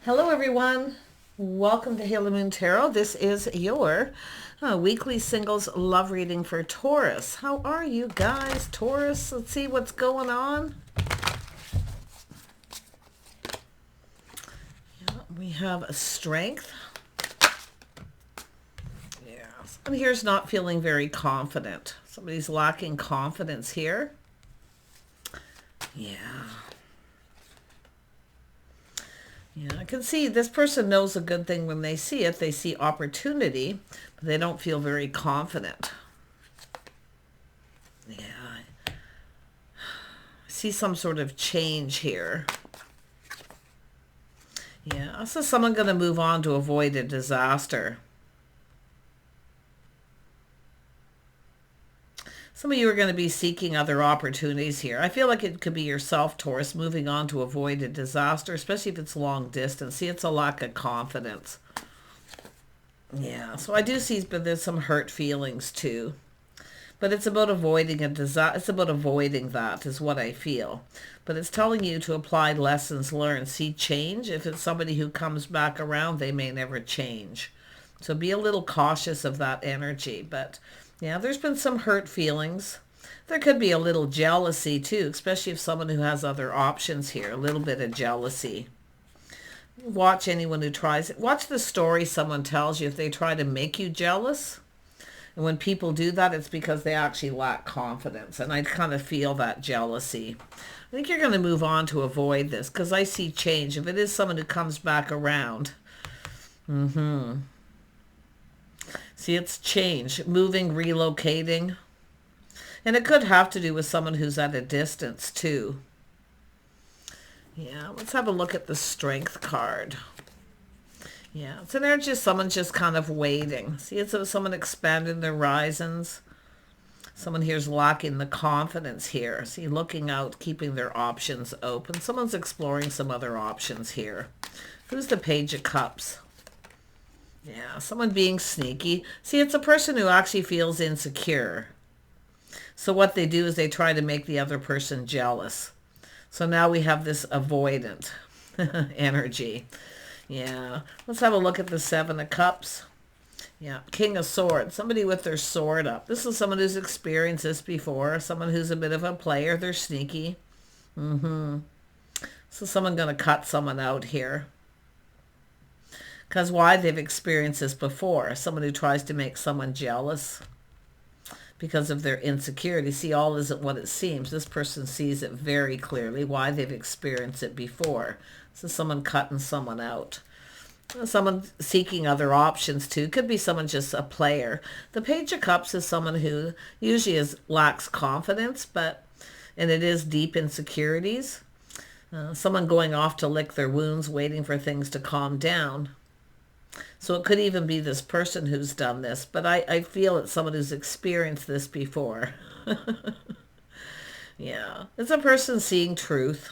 Hello everyone, welcome to Halo Moon Tarot. This is your weekly singles love reading for Taurus. How are you guys, Taurus? Let's see what's going on. Yeah, we have a strength. Yeah, someone here is not feeling very confident. Somebody's lacking confidence here. Yeah. Yeah, I can see this person knows a good thing when they see it. They see opportunity, but they don't feel very confident. Yeah, I see some sort of change here. Yeah, so someone going to move on to avoid a disaster. Some of you are going to be seeking other opportunities here. I feel like it could be yourself, Taurus, moving on to avoid a disaster, especially if it's long distance. See, it's a lack of confidence. Yeah, so I do see there's some hurt feelings too. But it's about avoiding a disaster. It's about avoiding that is what I feel. But it's telling you to apply lessons learned. See change. If it's somebody who comes back around, they may never change. So be a little cautious of that energy. But yeah, there's been some hurt feelings. There could be a little jealousy too, especially if someone who has other options here. A little bit of jealousy. Watch anyone who tries it. Watch the story someone tells you if they try to make you jealous. And when people do that, it's because they actually lack confidence. And I kind of feel that jealousy. I think you're going to move on to avoid this because I see change. If it is someone who comes back around. See, it's change. Moving, relocating. And it could have to do with someone who's at a distance too. Yeah, let's have a look at the Strength card. Yeah, it's an energy of someone just kind of waiting. See, it's someone expanding their horizons. Someone here's lacking the confidence here. See, looking out, keeping their options open. Someone's exploring some other options here. Who's the Page of Cups? Yeah, someone being sneaky. See, it's a person who actually feels insecure. So what they do is they try to make the other person jealous. So now we have this avoidant energy. Yeah, let's have a look at the Seven of Cups. Yeah, King of Swords, somebody with their sword up. This is someone who's experienced this before, someone who's a bit of a player. They're sneaky. So someone going to cut someone out here. Because why? They've experienced this before. Someone who tries to make someone jealous because of their insecurity. See, all isn't what it seems. This person sees it very clearly, why they've experienced it before. So someone cutting someone out. Someone seeking other options too. Could be someone just a player. The Page of Cups is someone who usually lacks confidence, and it is deep insecurities. Someone going off to lick their wounds, waiting for things to calm down. So it could even be this person who's done this, but I feel it's someone who's experienced this before. Yeah, it's a person seeing truth.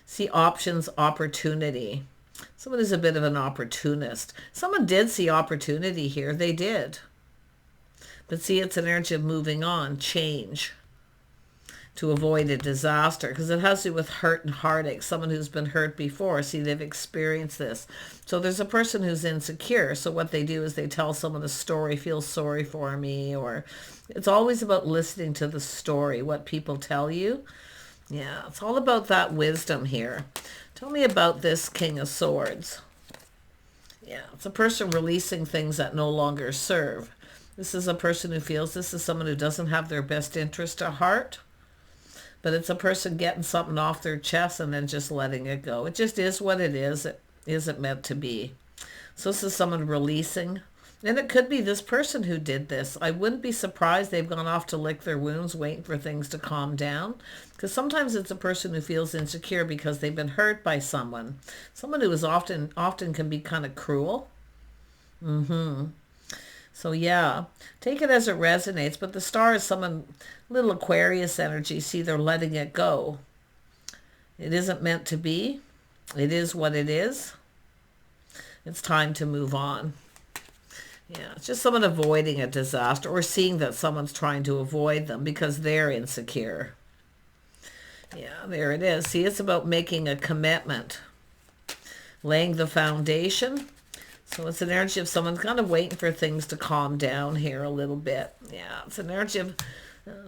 See options, opportunity. Someone is a bit of an opportunist. Someone did see opportunity here. They did. But see, it's an energy of moving on, change, to avoid a disaster, because it has to do with hurt and heartache. Someone who's been hurt before. See, they've experienced this. So there's a person who's insecure. So what they do is they tell someone a story, feel sorry for me, or it's always about listening to the story, what people tell you. Yeah, it's all about that wisdom here. Tell me about this King of Swords. Yeah, it's a person releasing things that no longer serve. This is a person who feels this is someone who doesn't have their best interest at heart. But it's a person getting something off their chest and then just letting it go. It just is what it is. It isn't meant to be. So this is someone releasing. And it could be this person who did this. I wouldn't be surprised they've gone off to lick their wounds, waiting for things to calm down. Because sometimes it's a person who feels insecure because they've been hurt by someone. Someone who is often can be kind of cruel. So yeah, take it as it resonates. But the star is someone, little Aquarius energy. See, they're letting it go. It isn't meant to be. It is what it is. It's time to move on. Yeah, it's just someone avoiding a disaster or seeing that someone's trying to avoid them because they're insecure. Yeah, there it is. See, it's about making a commitment. laying the foundation. So it's an energy of someone kind of waiting for things to calm down here a little bit. Yeah, it's an energy of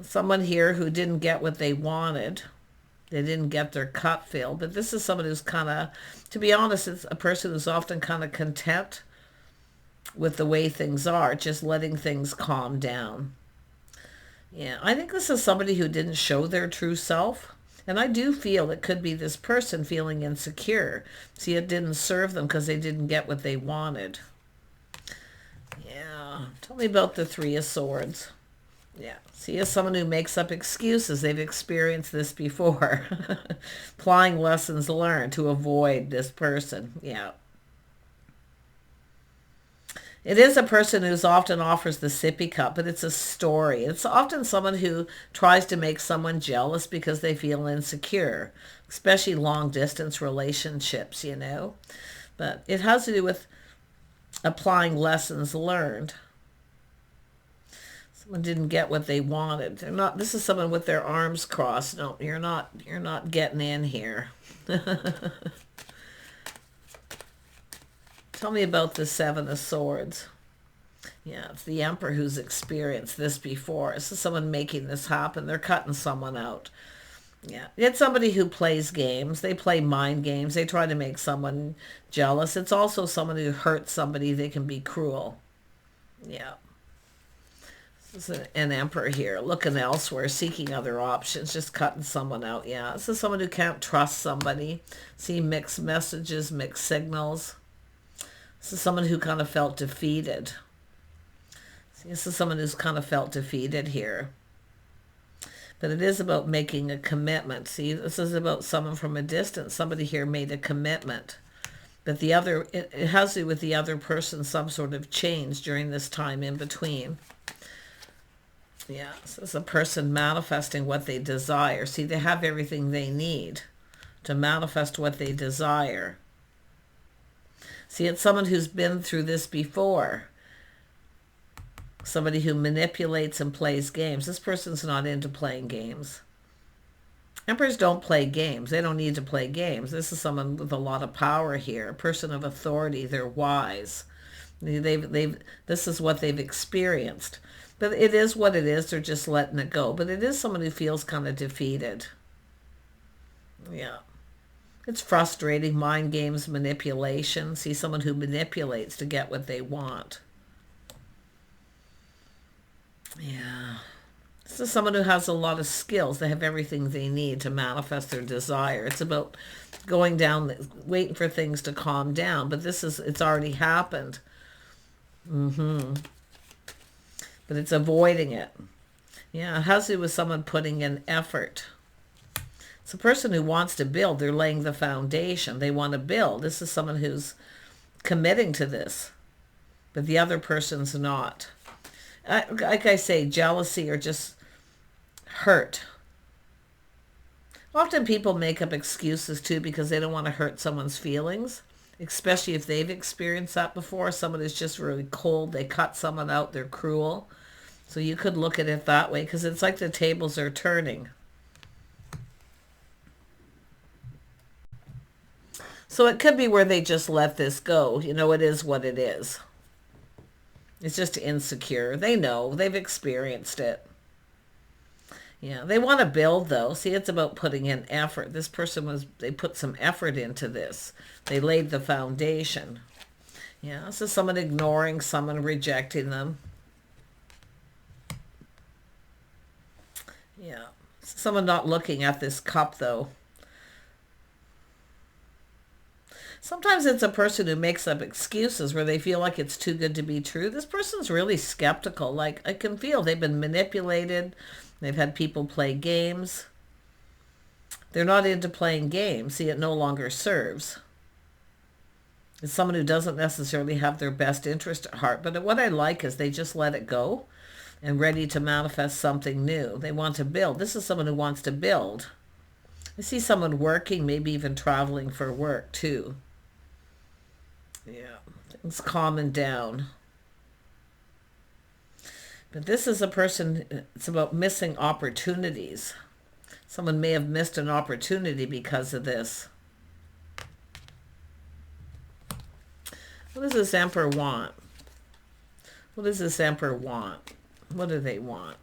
someone here who didn't get what they wanted. They didn't get their cup filled. But this is someone who's kind of, to be honest, it's a person who's often kind of content with the way things are, just letting things calm down. Yeah, I think this is somebody who didn't show their true self. And I do feel it could be this person feeling insecure. See, it didn't serve them because they didn't get what they wanted. Yeah. Tell me about the Three of Swords. Yeah. See, as someone who makes up excuses, they've experienced this before. Applying lessons learned to avoid this person. Yeah. It is a person who's often offers the sippy cup, but it's a story. It's often someone who tries to make someone jealous because they feel insecure, especially long-distance relationships, you know. But it has to do with applying lessons learned. Someone didn't get what they wanted. They're not. This is someone with their arms crossed. No, you're not. You're not getting in here. Tell me about the Seven of Swords. Yeah, it's the Emperor who's experienced this before. This is someone making this happen. They're cutting someone out. Yeah, it's somebody who plays games. They play mind games. They try to make someone jealous. It's also someone who hurts somebody. They can be cruel. Yeah. This is an Emperor here, looking elsewhere, seeking other options, just cutting someone out. Yeah, this is someone who can't trust somebody. See mixed messages, mixed signals. This is someone who kind of felt defeated. See, this is someone who's kind of felt defeated here. But it is about making a commitment. See, this is about someone from a distance. Somebody here made a commitment. But the other, it has to do with the other person, some sort of change during this time in between. Yeah, so it's a person manifesting what they desire. See, they have everything they need to manifest what they desire. See, it's someone who's been through this before. Somebody who manipulates and plays games. This person's not into playing games. Emperors don't play games. They don't need to play games. This is someone with a lot of power here. A person of authority. They're wise. This is what they've experienced. But it is what it is. They're just letting it go. But it is someone who feels kind of defeated. Yeah. It's frustrating, mind games, manipulation. See someone who manipulates to get what they want. Yeah. This is someone who has a lot of skills. They have everything they need to manifest their desire. It's about going down, waiting for things to calm down. But it's already happened. But it's avoiding it. Yeah, it has to do with someone putting in effort. It's a person who wants to build. They're laying the foundation. They want to build. This is someone who's committing to this. But the other person's not. Like I say, jealousy or just hurt. Often people make up excuses too because they don't want to hurt someone's feelings. Especially if they've experienced that before. Someone is just really cold. They cut someone out. They're cruel. So you could look at it that way because it's like the tables are turning. So it could be where they just let this go. You know, it is what it is. It's just insecure. They know. They've experienced it. Yeah, they want to build, though. See, it's about putting in effort. This person they put some effort into this. They laid the foundation. Yeah, this is someone ignoring, someone rejecting them. Yeah, someone not looking at this cup, though. Sometimes it's a person who makes up excuses where they feel like it's too good to be true. This person's really skeptical. Like, I can feel they've been manipulated. They've had people play games. They're not into playing games. See, it no longer serves. It's someone who doesn't necessarily have their best interest at heart. But what I like is they just let it go and ready to manifest something new. They want to build. This is someone who wants to build. I see someone working, maybe even traveling for work too. Yeah, things calming down. But this is a person, it's about missing opportunities. Someone may have missed an opportunity because of this. What does this Emperor want? What does this Emperor want? What do they want?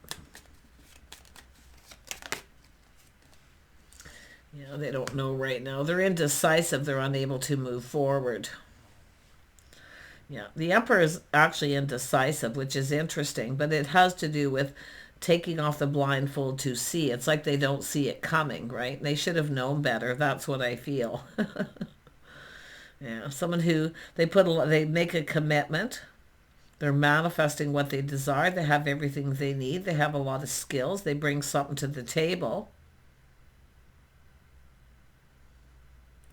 Yeah, they don't know right now. They're indecisive. They're unable to move forward. Yeah, the Emperor is actually indecisive, which is interesting, but it has to do with taking off the blindfold to see. It's like they don't see it coming, right? They should have known better. That's what I feel. Yeah, someone who they make a commitment. They're manifesting what they desire. They have everything they need. They have a lot of skills. They bring something to the table.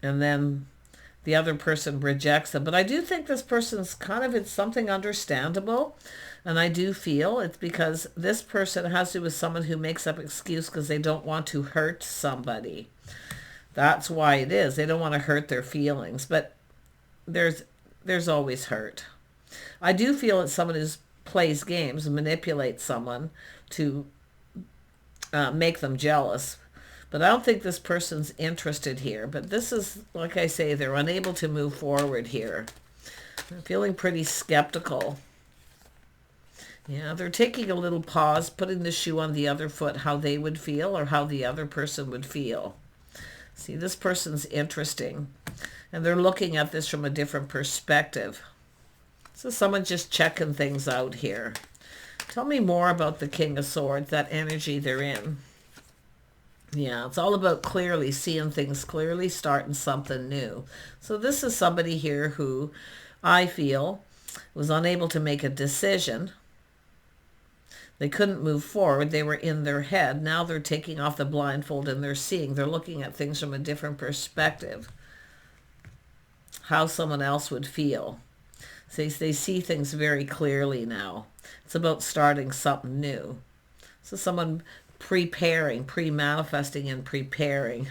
And then the other person rejects them. But I do think this person's it's something understandable. And I do feel it's because this person has to do with someone who makes up excuse because they don't want to hurt somebody. That's why it is. They don't want to hurt their feelings. But there's always hurt. I do feel it's someone who plays games and manipulates someone to make them jealous. But I don't think this person's interested here. But this is, like I say, they're unable to move forward here. They're feeling pretty skeptical. Yeah, they're taking a little pause, putting the shoe on the other foot, how they would feel or how the other person would feel. See, this person's interesting. And they're looking at this from a different perspective. So someone just checking things out here. Tell me more about the King of Swords, that energy they're in. Yeah, it's all about clearly seeing things clearly, starting something new. So this is somebody here who I feel was unable to make a decision. They couldn't move forward. They were in their head. Now they're taking off the blindfold and they're seeing. They're looking at things from a different perspective. How someone else would feel. So they see things very clearly now. It's about starting something new. So someone preparing, pre-manifesting and preparing.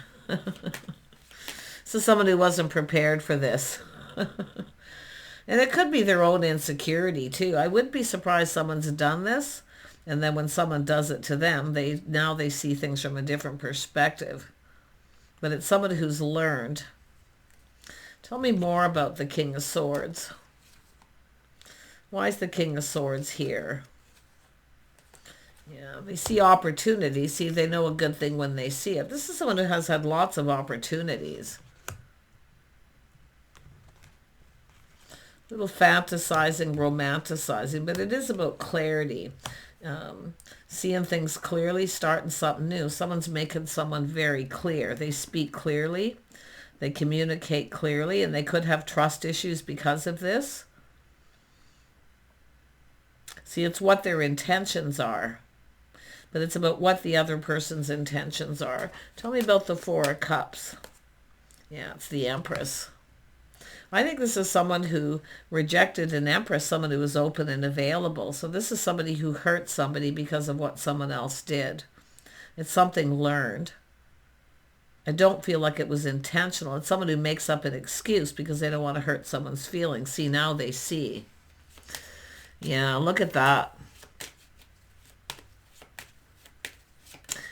So someone who wasn't prepared for this. And it could be their own insecurity too. I wouldn't be surprised someone's done this. And then when someone does it to them, now they see things from a different perspective. But it's someone who's learned. Tell me more about the King of Swords. Why is the King of Swords here? Yeah, they see opportunity. See, they know a good thing when they see it. This is someone who has had lots of opportunities. Little fantasizing, romanticizing, but it is about clarity. Seeing things clearly, starting something new. Someone's making someone very clear. They speak clearly. They communicate clearly, and they could have trust issues because of this. See, it's what their intentions are. But it's about what the other person's intentions are. Tell me about the Four of Cups. Yeah, it's the Empress. I think this is someone who rejected an Empress, someone who was open and available. So this is somebody who hurt somebody because of what someone else did. It's something learned. I don't feel like it was intentional. It's someone who makes up an excuse because they don't want to hurt someone's feelings. See, now they see. Yeah, look at that.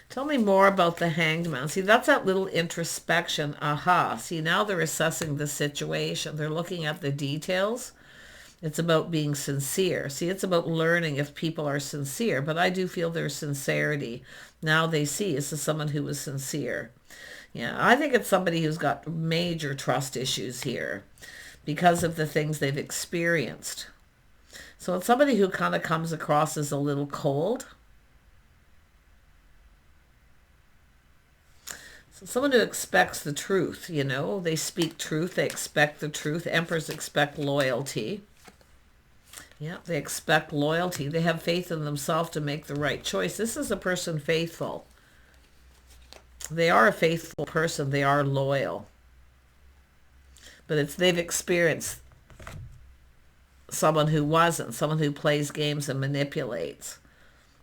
Tell me more about the Hanged Man. See, that's that little introspection. Aha. See, now they're assessing the situation. They're looking at the details. It's about being sincere. See, it's about learning if people are sincere. But I do feel their sincerity. Now they see this is someone who was sincere. Yeah, I think it's somebody who's got major trust issues here because of the things they've experienced. So it's somebody who kind of comes across as a little cold. So someone who expects the truth, you know. They speak truth. They expect the truth. Emperors expect loyalty. Yeah, they expect loyalty. They have faith in themselves to make the right choice. This is a person faithful. They are a faithful person. They are loyal. But they've experienced someone who wasn't, someone who plays games and manipulates.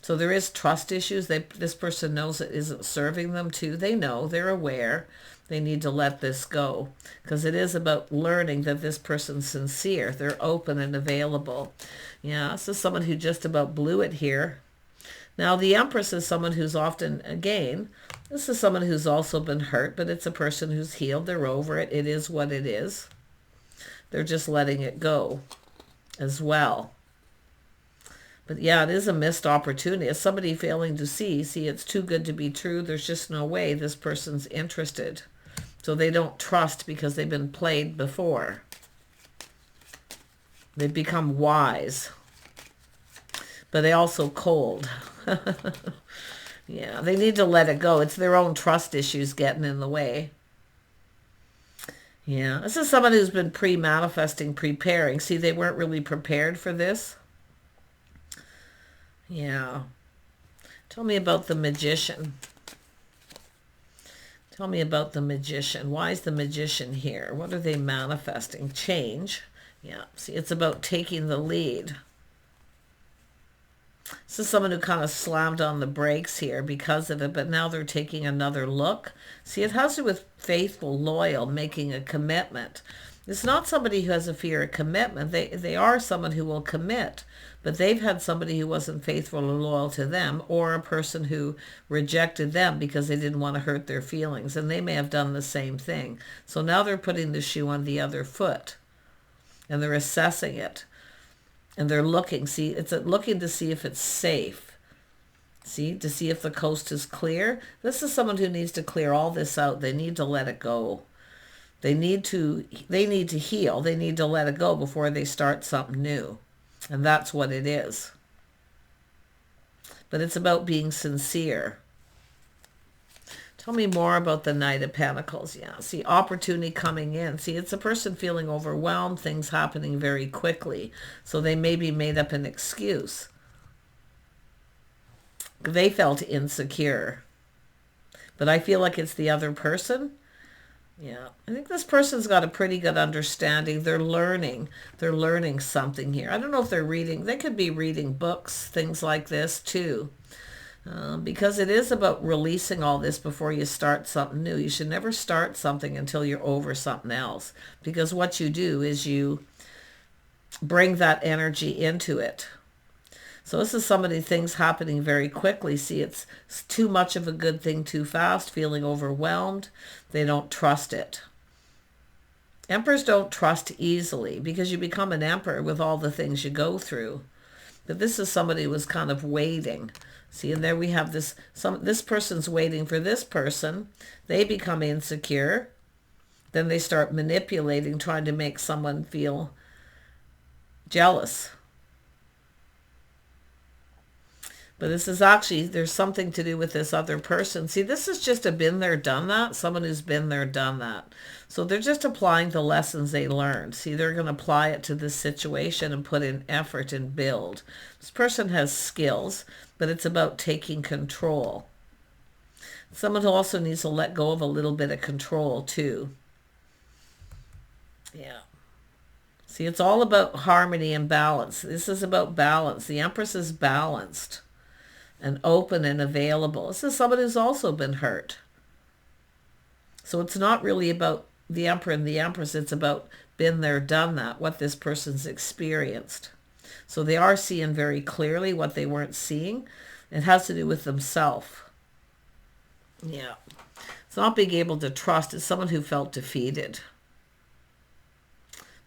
So there is trust issues. This person knows it isn't serving them too. They know, they're aware. They need to let this go because it is about learning that this person's sincere. They're open and available. Yeah, this is someone who just about blew it here. Now, the Empress is someone who's often, again, this is someone who's also been hurt, but it's a person who's healed. They're over it. It is what it is. They're just letting it go as well. But yeah, it is a missed opportunity. It's somebody failing to see. See, it's too good to be true. There's just no way this person's interested. So they don't trust because they've been played before. They've become wise. But they also cold. Yeah, they need to let it go. It's their own trust issues getting in the way. Yeah, this is someone who's been pre-manifesting, preparing. See, they weren't really prepared for this. Yeah. Tell me about the Magician. Tell me about the Magician. Why is the Magician here? What are they manifesting? Change. Yeah, see, it's about taking the lead. This is someone who kind of slammed on the brakes here because of it, but now they're taking another look. See, it has to do with faithful, loyal, making a commitment. It's not somebody who has a fear of commitment. They are someone who will commit, but they've had somebody who wasn't faithful or loyal to them, or a person who rejected them because they didn't want to hurt their feelings, and they may have done the same thing. So now they're putting the shoe on the other foot, and they're assessing it. And they're looking, see, it's looking to see if it's safe. See, to see if the coast is clear. This is someone who needs to clear all this out. They need to let it go. They need to heal. They need to let it go before they start something new. And that's what it is. But it's about being sincere. Tell me more about the Knight of Pentacles. Yeah, see, opportunity coming in. See, it's a person feeling overwhelmed, things happening very quickly. So they maybe made up an excuse. They felt insecure. But I feel like it's the other person. Yeah, I think this person's got a pretty good understanding. They're learning. They're learning something here. I don't know if they're reading. They could be reading books, things like this too. Because it is about releasing all this before you start something new. You should never start something until you're over something else. Because what you do is you bring that energy into it. So this is somebody, things happening very quickly. See, it's too much of a good thing too fast, feeling overwhelmed. They don't trust it. Emperors don't trust easily because you become an emperor with all the things you go through. But this is somebody who was kind of waiting. See, and there we have this person's waiting for this person. They become insecure. Then they start manipulating, trying to make someone feel jealous. But this is actually, there's something to do with this other person. See, this is just a been there, done that. Someone who's been there, done that. So they're just applying the lessons they learned. See, they're going to apply it to this situation and put in effort and build. This person has skills, but it's about taking control. Someone who also needs to let go of a little bit of control too. Yeah. See, it's all about harmony and balance. This is about balance. The Empress is balanced and open and available. This is someone who's also been hurt. So it's not really about the Emperor and the Empress. It's about been there, done that, what this person's experienced. So they are seeing very clearly what they weren't seeing. It has to do with themselves. Yeah. It's not being able to trust. It's someone who felt defeated.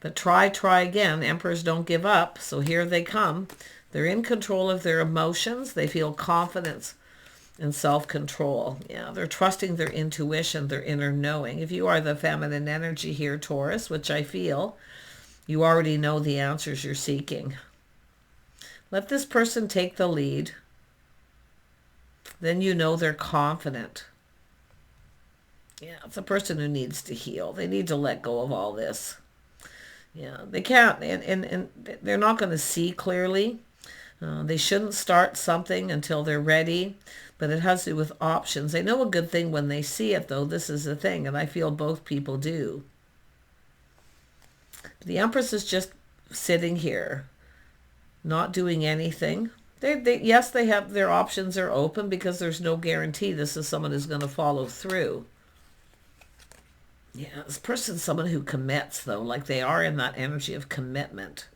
But try again. Emperors don't give up. So here they come. They're in control of their emotions. They feel confidence and self-control. Yeah, they're trusting their intuition, their inner knowing. If you are the feminine energy here, Taurus, which I feel, you already know the answers you're seeking. Let this person take the lead. Then you know they're confident. Yeah, it's a person who needs to heal. They need to let go of all this. Yeah, they can't, and they're not going to see clearly. They shouldn't start something until they're ready, but it has to do with options. They know a good thing when they see it, though. This is the thing, and I feel both people do. The Empress is just sitting here, not doing anything. Yes, they have their options are open because there's no guarantee this is someone who's going to follow through. Yeah, this person's someone who commits, though, like they are in that energy of commitment.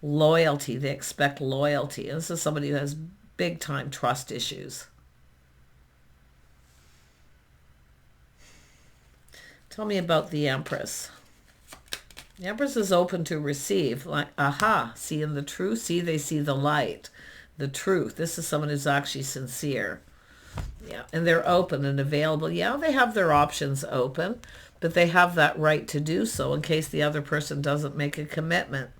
Loyalty, they expect loyalty. This is somebody who has big-time trust issues. Tell me about the Empress. The Empress is open to receive. Like, aha, seeing the truth. See, they see the light, the truth. This is someone who's actually sincere. Yeah, and they're open and available. Yeah, they have their options open, but they have that right to do so in case the other person doesn't make a commitment.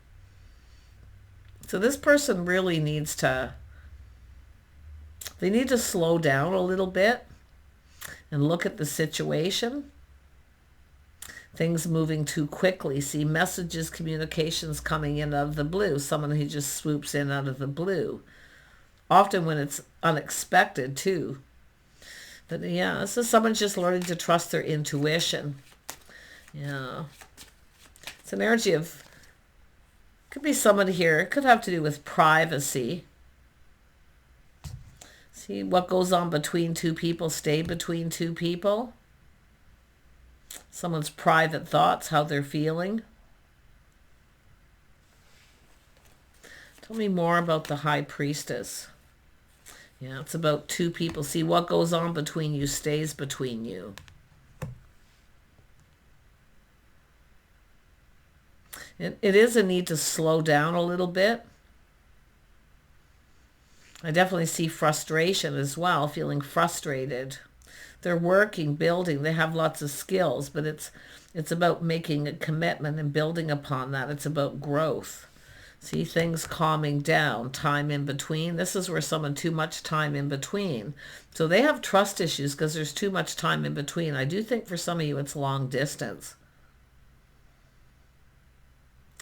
So this person really needs to, they need to slow down a little bit and look at the situation. Things moving too quickly. See, messages, communications coming in out of the blue. Someone who just swoops in out of the blue. Often when it's unexpected too. But yeah, this is someone just learning to trust their intuition. Yeah. It's an energy of, could be someone here. It could have to do with privacy. See, what goes on between two people, stay between two people. Someone's private thoughts, how they're feeling. Tell me more about the High Priestess. Yeah, it's about two people. See, what goes on between you stays between you. It is a need to slow down a little bit. I definitely see frustration as well, feeling frustrated. They're working, building, they have lots of skills, but it's about making a commitment and building upon that. It's about growth. See, things calming down, time in between. This is where someone too much time in between. So they have trust issues because there's too much time in between. I do think for some of you it's long distance.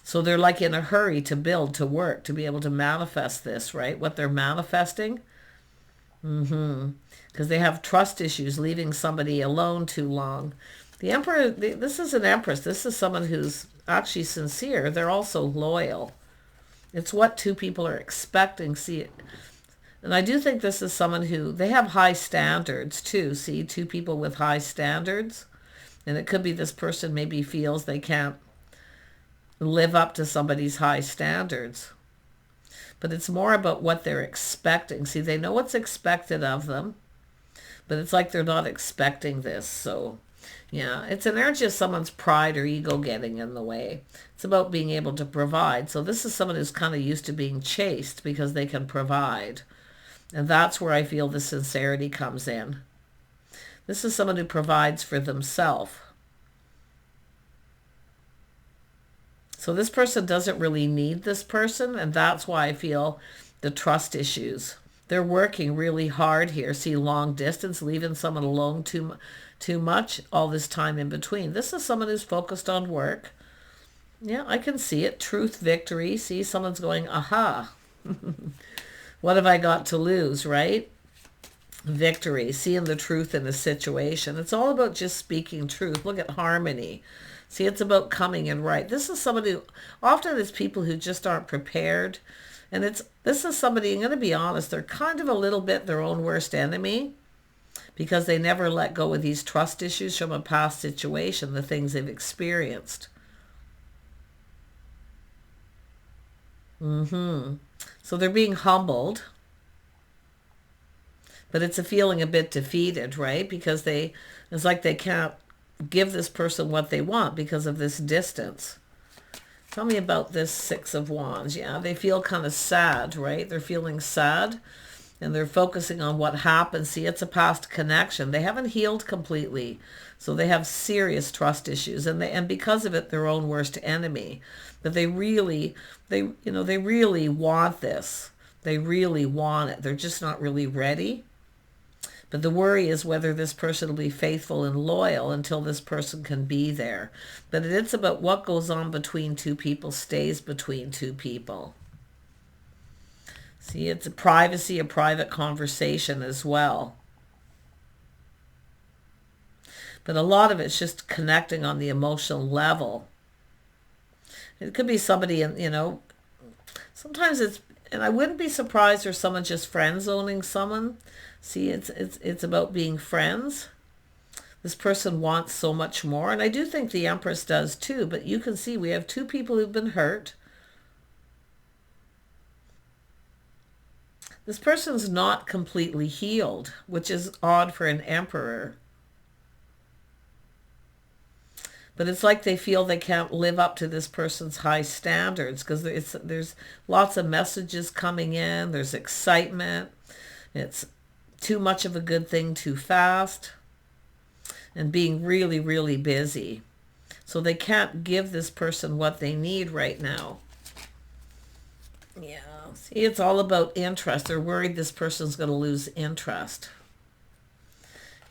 So they're like in a hurry to build, to work, to be able to manifest this, right? What they're manifesting. Because they have trust issues, leaving somebody alone too long. The Emperor, this is an Empress. This is someone who's actually sincere. They're also loyal. It's what two people are expecting. See it. And I do think this is someone who, they have high standards too. See, two people with high standards. And it could be this person maybe feels they can't live up to somebody's high standards. But it's more about what they're expecting. See, they know what's expected of them, but it's like they're not expecting this. So, yeah, it's an energy of someone's pride or ego getting in the way. It's about being able to provide. So this is someone who's kind of used to being chased because they can provide. And that's where I feel the sincerity comes in. This is someone who provides for themselves. So this person doesn't really need this person, and that's why I feel the trust issues. They're working really hard here. See, long distance, leaving someone alone too much, all this time in between. This is someone who's focused on work. Yeah, I can see it. Truth, victory. See, someone's going, aha. What have I got to lose, right? Victory, seeing the truth in a situation. It's all about just speaking truth. Look at harmony. See, it's about coming in right. This is somebody who, often it's people who just aren't prepared. And this is somebody, I'm going to be honest, they're kind of a little bit their own worst enemy because they never let go of these trust issues from a past situation, the things they've experienced. So they're being humbled. But it's a feeling a bit defeated, right? Because it's like they can't give this person what they want because of this distance. Tell me about this Six of Wands. Yeah, they feel kind of sad, right? They're feeling sad and they're focusing on what happened. See, it's a past connection. They haven't healed completely. So they have serious trust issues and because of it, their own worst enemy. But they really want this. They really want it. They're just not really ready. But the worry is whether this person will be faithful and loyal until this person can be there. But it's about what goes on between two people stays between two people. See, it's a privacy, a private conversation as well. But a lot of it's just connecting on the emotional level. It could be somebody, sometimes it's, and I wouldn't be surprised if someone just friend zoning someone. See, it's about being friends. This person wants so much more. And I do think the Empress does too. But you can see we have two people who've been hurt. This person's not completely healed, which is odd for an Emperor. But it's like they feel they can't live up to this person's high standards because there's lots of messages coming in. There's excitement. It's too much of a good thing too fast. And being really, really busy. So they can't give this person what they need right now. Yeah. See, it's all about interest. They're worried this person's going to lose interest.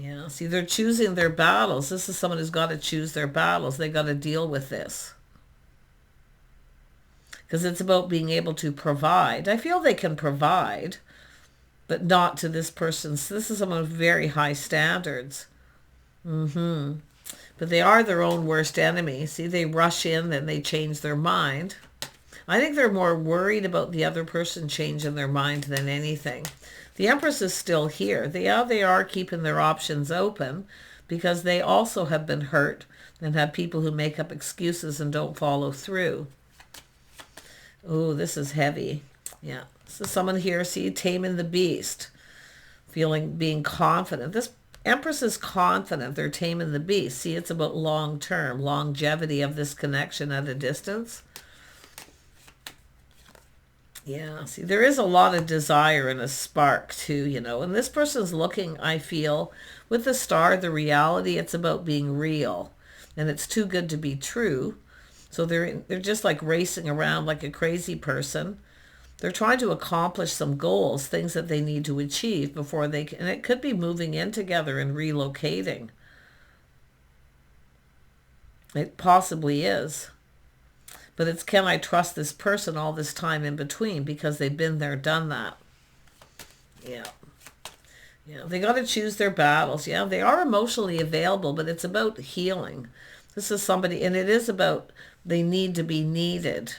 Yeah, see, they're choosing their battles. This is someone who's got to choose their battles. They got to deal with this. Because it's about being able to provide. I feel they can provide, but not to this person's. This is someone with very high standards. But they are their own worst enemy. See, they rush in, then they change their mind. I think they're more worried about the other person changing their mind than anything. The Empress is still here. They are keeping their options open because they also have been hurt and have people who make up excuses and don't follow through. Oh, this is heavy. Yeah. So someone here, see, taming the beast, being confident. This Empress is confident. They're taming the beast. See, it's about long-term, longevity of this connection at a distance. Yeah, see, there is a lot of desire and a spark too, and this person's looking, I feel, with the star, the reality, it's about being real, and it's too good to be true. So they're just like racing around like a crazy person. They're trying to accomplish some goals, things that they need to achieve before they can, and it could be moving in together and relocating. It possibly is. But it's, can I trust this person all this time in between because they've been there, done that. Yeah. Yeah, they got to choose their battles. Yeah, they are emotionally available, but it's about healing. This is somebody, and it is about they need to be needed.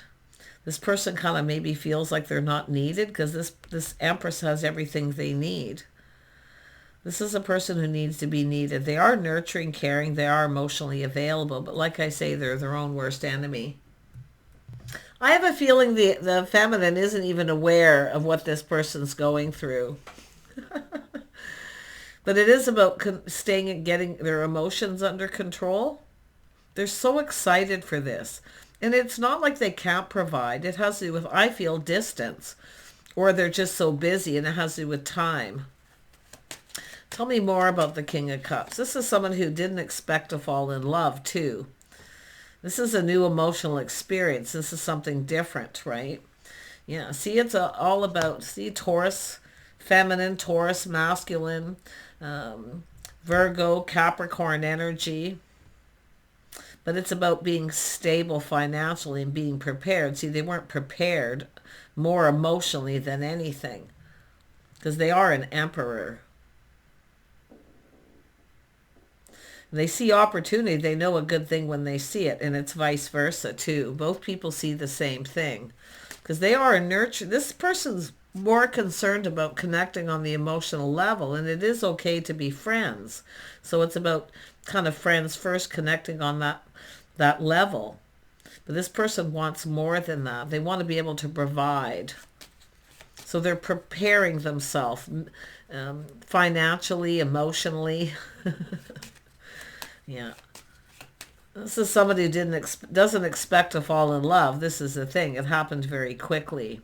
This person kind of maybe feels like they're not needed because this Empress has everything they need. This is a person who needs to be needed. They are nurturing, caring. They are emotionally available, but like I say, they're their own worst enemy. I have a feeling the feminine isn't even aware of what this person's going through. But it is about staying and getting their emotions under control. They're so excited for this. And it's not like they can't provide. It has to do with, I feel, distance. Or they're just so busy, and it has to do with time. Tell me more about the King of Cups. This is someone who didn't expect to fall in love, too. This is a new emotional experience. This is something different, right? Yeah, see, it's all about, see, Taurus, feminine, Taurus, masculine, Virgo, Capricorn energy. But it's about being stable financially and being prepared. See, they weren't prepared more emotionally than anything because they are an emperor. They see opportunity. They know a good thing when they see it, and it's vice versa too. Both people see the same thing because they are a nurture. This person's more concerned about connecting on the emotional level, and it is okay to be friends. So it's about kind of friends first, connecting on that level. But this person wants more than that. They want to be able to provide. So they're preparing themselves financially, emotionally. Yeah. This is somebody who doesn't expect to fall in love. This is the thing. It happened very quickly.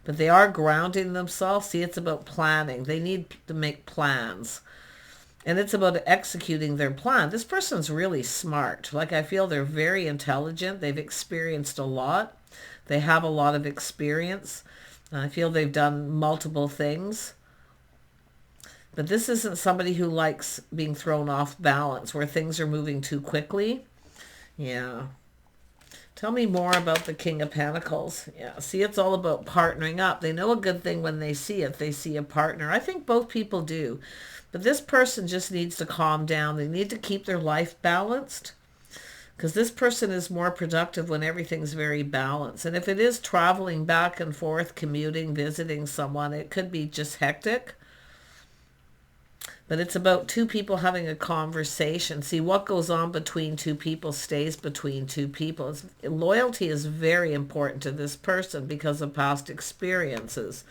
But they are grounding themselves. See, it's about planning. They need to make plans. And it's about executing their plan. This person's really smart. Like, I feel they're very intelligent. They've experienced a lot. They have a lot of experience. I feel they've done multiple things. But this isn't somebody who likes being thrown off balance, where things are moving too quickly. Yeah. Tell me more about the King of Pentacles. Yeah, see, it's all about partnering up. They know a good thing when they see it. They see a partner. I think both people do. But this person just needs to calm down. They need to keep their life balanced. Because this person is more productive when everything's very balanced. And if it is traveling back and forth, commuting, visiting someone, it could be just hectic. But it's about two people having a conversation. See, what goes on between two people stays between two people. Loyalty is very important to this person because of past experiences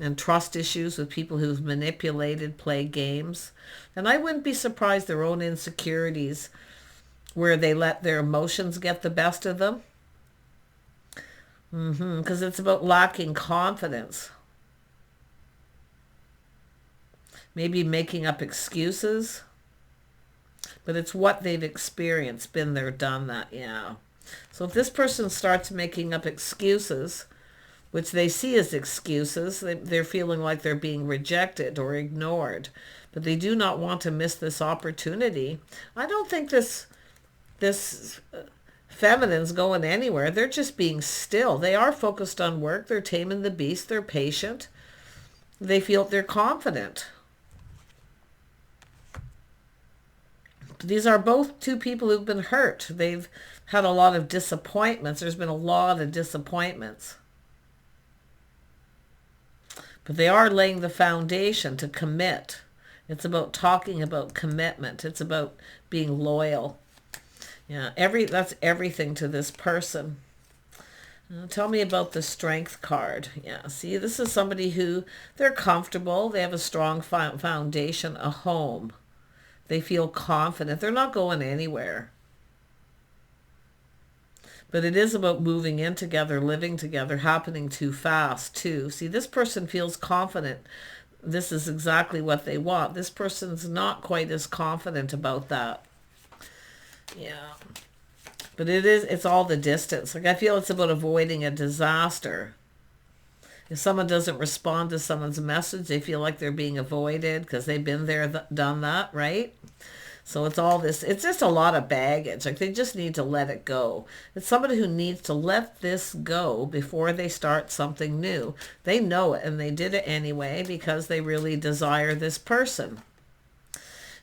and trust issues with people who've manipulated, play games. And I wouldn't be surprised their own insecurities where they let their emotions get the best of them. Because it's about lacking confidence. Maybe making up excuses. But it's what they've experienced, been there, done that, yeah. So if this person starts making up excuses, which they see as excuses, they're feeling like they're being rejected or ignored, but they do not want to miss this opportunity. I don't think this feminine's going anywhere. They're just being still. They are focused on work. They're taming the beast. They're patient. They feel they're confident. These are both two people who've been hurt. They've had a lot of disappointments. There's been a lot of disappointments. But they are laying the foundation to commit. It's about talking about commitment. It's about being loyal. Yeah, that's everything to this person. Tell me about the Strength card. Yeah, see, this is somebody who, they're comfortable. They have a strong foundation, a home. They feel confident. They're not going anywhere. But it is about moving in together, living together, happening too fast too. See, this person feels confident. This is exactly what they want. This person's not quite as confident about that. Yeah. But it's all the distance. Like, I feel it's about avoiding a disaster. If someone doesn't respond to someone's message, they feel like they're being avoided because they've been there, done that, right? So it's all this, it's just a lot of baggage. Like, they just need to let it go. It's somebody who needs to let this go before they start something new. They know it and they did it anyway because they really desire this person.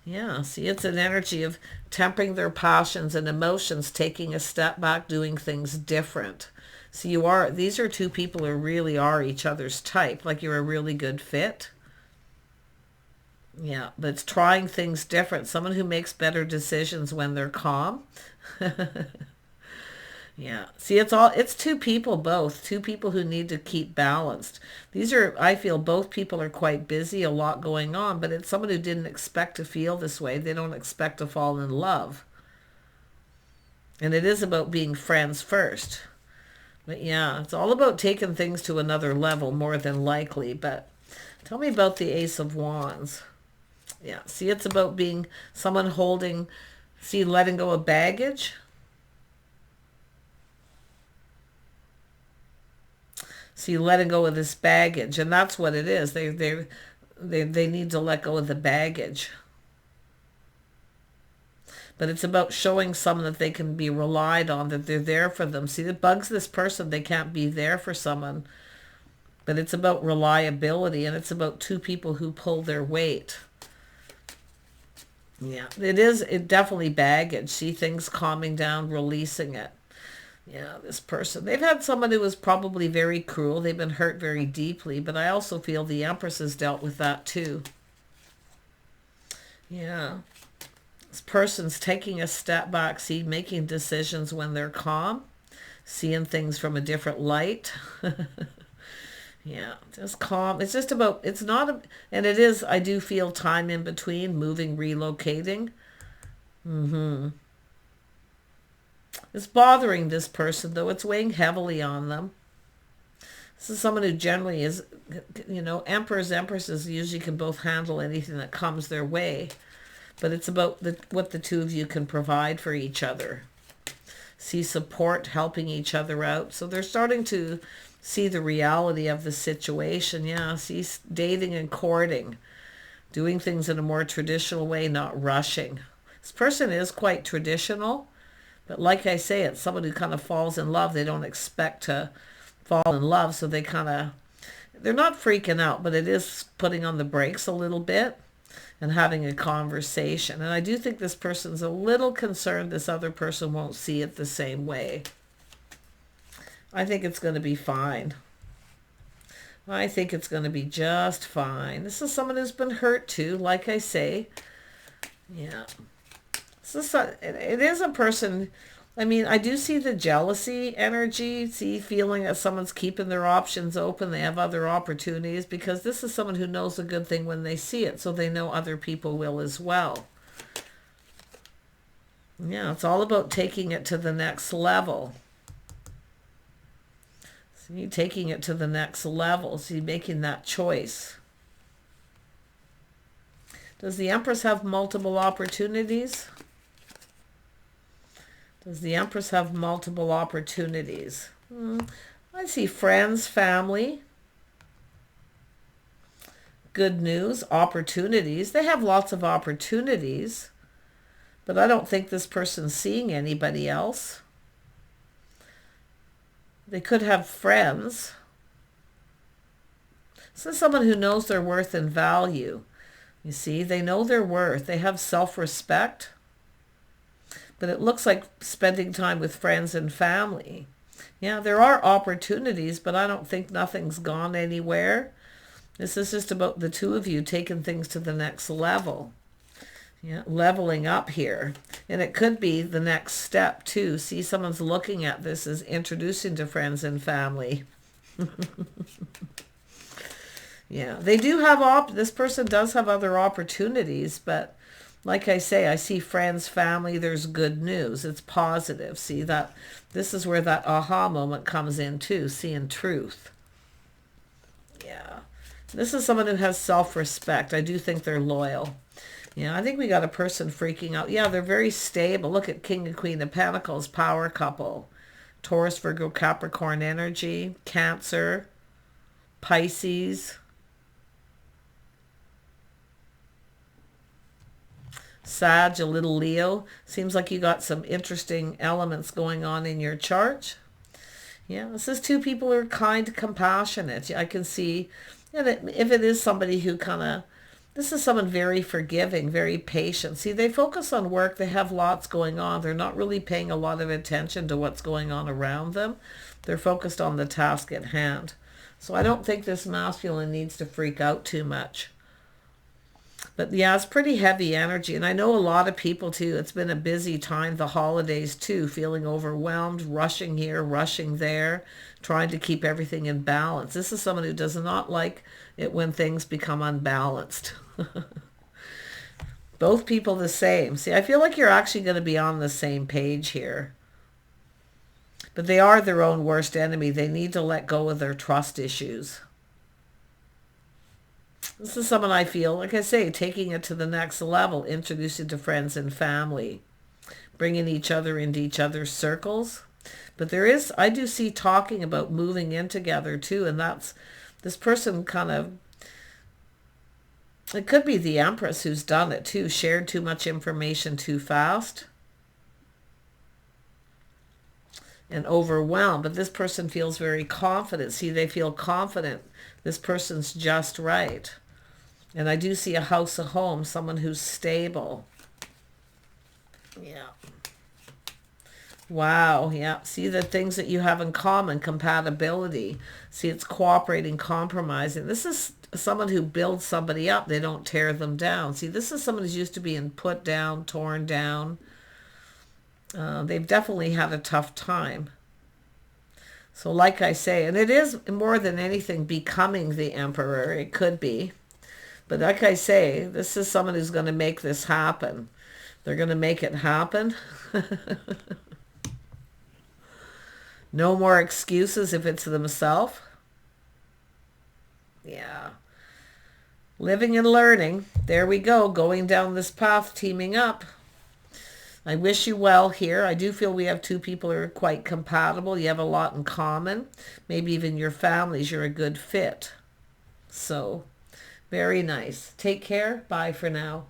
Yeah, see, it's an energy of tempering their passions and emotions, taking a step back, doing things different. So these are two people who really are each other's type, like you're a really good fit. Yeah, but it's trying things different. Someone who makes better decisions when they're calm. Yeah, see, it's two people, two people who need to keep balanced. I feel both people are quite busy, a lot going on, but it's someone who didn't expect to feel this way. They don't expect to fall in love. And it is about being friends first. But yeah, it's all about taking things to another level, more than likely. But tell me about the Ace of Wands. Yeah, see, it's about being someone letting go of baggage. See, letting go of this baggage, and that's what it is. They need to let go of the baggage. But it's about showing someone that they can be relied on, that they're there for them. See, it bugs this person. They can't be there for someone. But it's about reliability, and it's about two people who pull their weight. Yeah, it definitely baggage. See things calming down, releasing it. Yeah, this person. They've had someone who was probably very cruel. They've been hurt very deeply, but I also feel the Empress has dealt with that too. Yeah. This person's taking a step back, see, making decisions when they're calm, seeing things from a different light. Yeah, just calm. It's just about, and it is, I do feel time in between, moving, relocating. It's bothering this person, though. It's weighing heavily on them. This is someone who generally is, emperors, empresses usually can both handle anything that comes their way. But it's about what the two of you can provide for each other. See support, helping each other out. So they're starting to see the reality of the situation. Yeah, see dating and courting. Doing things in a more traditional way, not rushing. This person is quite traditional. But like I say, it's someone who kind of falls in love. They don't expect to fall in love. So they're not freaking out, but it is putting on the brakes a little bit and having a conversation. And I do think this person's a little concerned this other person won't see it the same way. I think it's going to be fine. I think it's going to be just fine. This is someone who's been hurt too, like I say. Yeah. It is a person, I do see the jealousy energy, feeling that someone's keeping their options open, they have other opportunities, because this is someone who knows a good thing when they see it, so they know other people will as well. Yeah, it's all about taking it to the next level. See, taking it to the next level. See, making that choice. Does the Empress have multiple opportunities? Does the Empress have multiple opportunities? I see friends, family, good news, opportunities. They have lots of opportunities, but I don't think this person's seeing anybody else. They could have friends. This is someone who knows their worth and value. You see, they know their worth. They have self-respect. But it looks like spending time with friends and family. Yeah, there are opportunities, but I don't think nothing's gone anywhere. This is just about the two of you taking things to the next level. Yeah, leveling up here. And it could be the next step too. See, someone's looking at this as introducing to friends and family. Yeah, they do have, this person does have other opportunities, but like I say, I see friends, family, there's good news. It's positive. See, that this is where that aha moment comes in too, seeing truth. Yeah. This is someone who has self-respect. I do think they're loyal. Yeah, I think we got a person freaking out. Yeah, they're very stable. Look at King and Queen of Pentacles, power couple. Taurus, Virgo, Capricorn energy, Cancer, Pisces. Sag, a little Leo. Seems like you got some interesting elements going on in your chart. Yeah, this is two people who are kind, compassionate. I can see that if it is somebody who kind of, this is someone very forgiving, very patient. See, they focus on work. They have lots going on. They're not really paying a lot of attention to what's going on around them. They're focused on the task at hand. So I don't think this masculine needs to freak out too much. But yeah, it's pretty heavy energy. And I know a lot of people too, it's been a busy time, the holidays too, feeling overwhelmed, rushing here, rushing there, trying to keep everything in balance. This is someone who does not like it when things become unbalanced. Both people the same. See, I feel like you're actually going to be on the same page here. But they are their own worst enemy. They need to let go of their trust issues. This is someone I feel, like I say, taking it to the next level, introducing to friends and family, bringing each other into each other's circles. But there is, I do see talking about moving in together too, and that's, this person kind of, it could be the Empress who's done it too, shared too much information too fast and overwhelmed. But this person feels very confident. See, they feel confident. This person's just right. And I do see a house, a home, someone who's stable. Yeah. Wow. Yeah. See the things that you have in common, compatibility. See, it's cooperating, compromising. This is someone who builds somebody up. They don't tear them down. See, this is someone who's used to being put down, torn down. They've definitely had a tough time. So like I say, and it is more than anything becoming the emperor. It could be. But like I say, this is someone who's going to make this happen. They're going to make it happen. No more excuses if it's themselves. Yeah. Living and learning. There we go. Going down this path, teaming up. I wish you well here. I do feel we have two people who are quite compatible. You have a lot in common. Maybe even your families, you're a good fit. So, very nice. Take care. Bye for now.